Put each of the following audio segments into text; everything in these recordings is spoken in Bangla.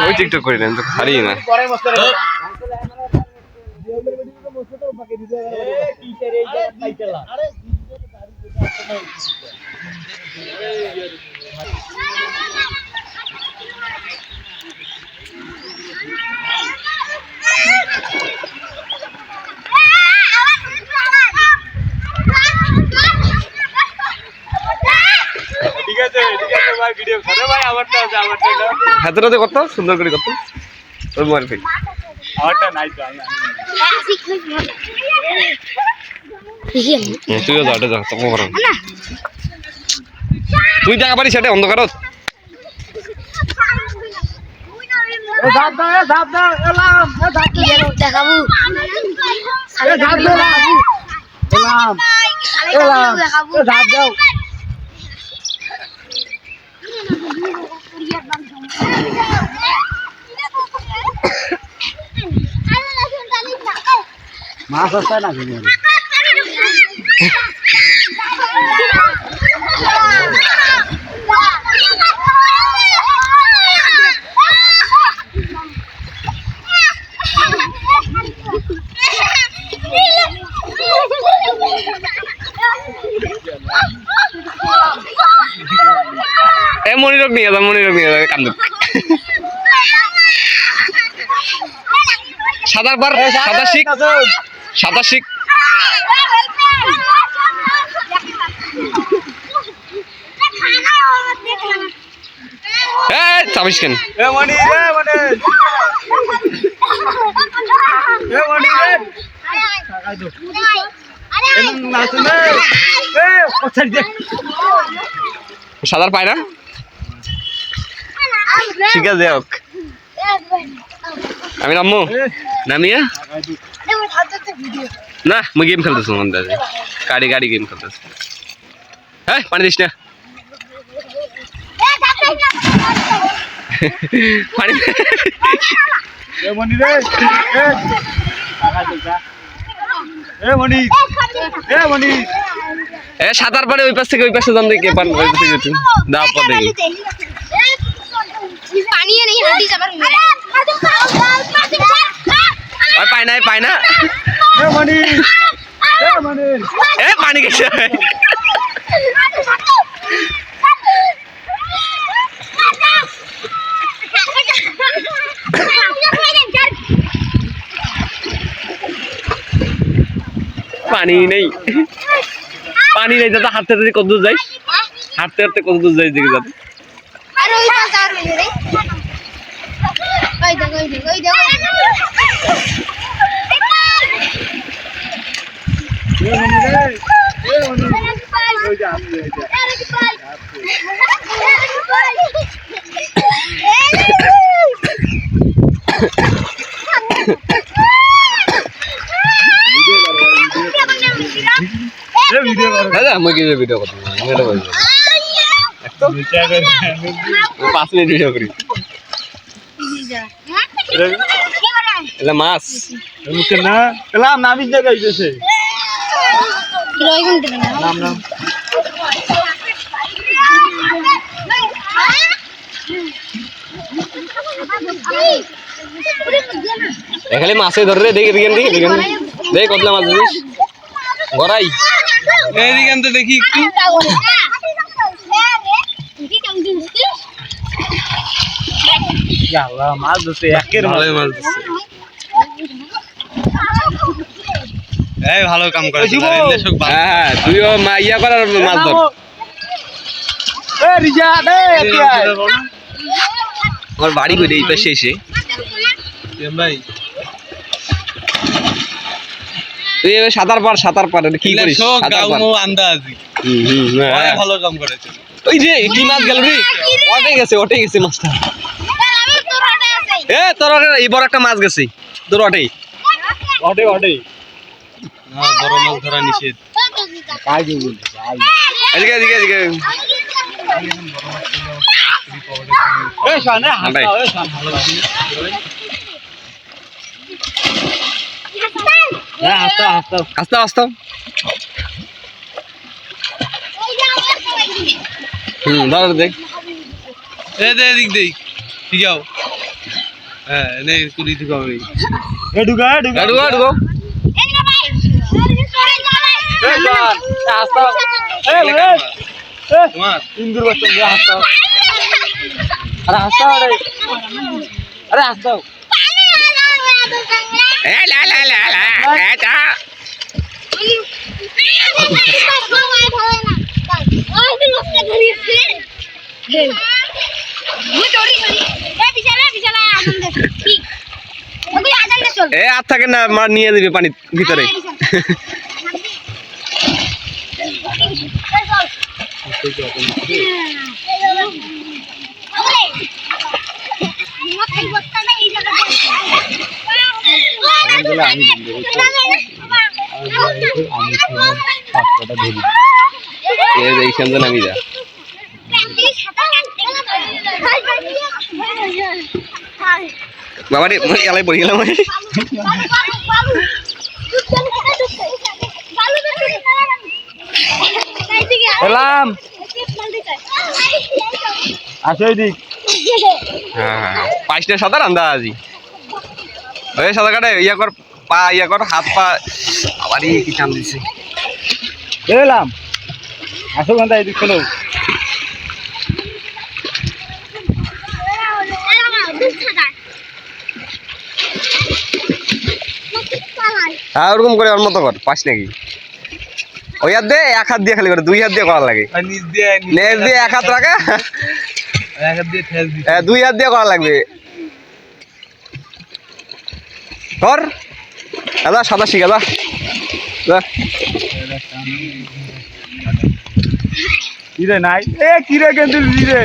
ওই টিকটক করি না তো হারি না হাতে রাতে কত সুন্দর করে কত তোর মার ভাই আমারটা নাই তো তুইও যাটা যা তখন করো তুই জায়গা পারিস সেটা অন্ধকার মাছ আছে না মনিরক নিয়ে যা কান্দু সাদা বার সাদা শিখ চাবিস কেন সাদার পায় না ঠিক আছে হোক আমি নামবো নামিয়া না মুই গেম খেলতেছি মন দাদা গাড়ি গেম খেলতেছি হ্যাঁ পানি দিস না পানি সাঁতার পারে ওই পাশ থেকে ওই পাশে যান দেখে পান ওই পাশে যেতে দাও পদে পায় না পানি গেছে পানি নেই দাদা হাঁটতে হাঁটতে কত দূর যাইস কত দূর যাইস দেখে যাবে দাদা আমাকে ভিডিও করতে 5 মিনিট ভিডিও করি এলা মাছ মুখে না এলা নামিস জায়গা হইছে নাম এখানে মাছে ধরে রে দেখি দেখ কতলা মাছ দিস গড়াই এইদিকে তো দেখি একটু আল্লাহ মাছ ধরতে একের ভালো মাছ ধরছে এই ভালো কাম করে হ্যাঁ তুইও ইয়া করার মাছ ধর এ রিজা দে আমার বাড়ি কই এই পাশে এসে ভাই তুই এবার সাঁতার পার কি করিস আন্দাজি ভালো কাম করেছে ওই যে কি মাছ গেল রে ওটে গেছে মাছটা তোর এই বড় একটা মাছ গেছে তোর ওটে না বড় মাছ ধরা নিষেধ কাই দিব এদিকে এই শানে হাঁটা ভালো লাগে আস্তে দাঁড়া দেখ এদিক ঠিক যাও হ্যাঁ নেই কুড়ি দিকে হবে ঢুকা ঢুকা ঢুকো ঢুকো ইন্দুর বাচ্চা হাসতা আরে হাসতা আরে হাসতা এ লা লা লা লা এটা এ আর থাকে না মার নিয়ে দিবে পানির ভিতরে এইখান নামি যা বাবা রে এলাই পড়ে গেলাম এলাম আসো এদিক হ্যাঁ পাঁচটা সাঁতার আন্দাজি ওই সাঁতার কাটে ইয়া কর পা ইয়া কর হাত পা আবার কি টান দিছে এলাম আসো গান্দা এদিক চলো হ্যাঁ ওরকম করে ওর মতো কর পাস নাকি ওই হাত দিয়ে এক হাত দিয়ে খালি করে দুই হাত দিয়ে করা লাগে নিচ দিয়ে এক হাত রাখা দুই হাত দিয়ে করা লাগবে কর দাদা সাদা শিখা দা কিরে নাই এ কিরে কিন্তু রে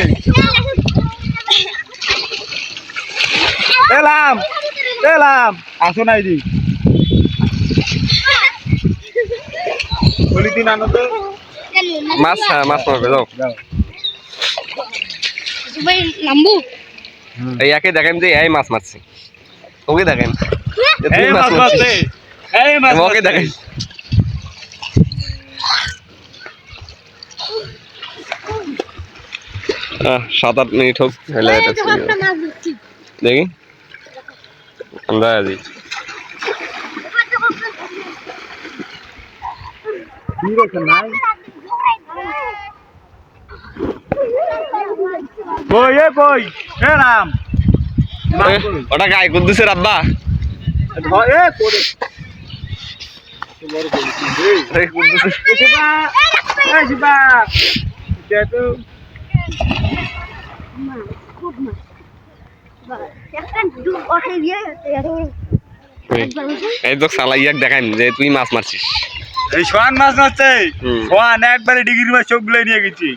এলাম এলাম আসো নাই দি পলিথিন আনো তো মাছ মাছ মারবে যাও এই একে দেখেন যে এই মাছ মারছে ওকে দেখেন এই মাছ মারছে এই মাছ ওকে দেখেন সাত আট মিনিট হোক দেখি আমরা আছি কই এ কই এলাম ওটা গায়ে কুদ্দুসের আব্বা এ করে এই তো সালাইয়াক দেখাইম যে তুই মাছ মারছিস এই সোয়ান মাছ মারছে সোয়ান একবারে ডিগ্রি মাছ চোখ গুলাই নিয়ে গেছি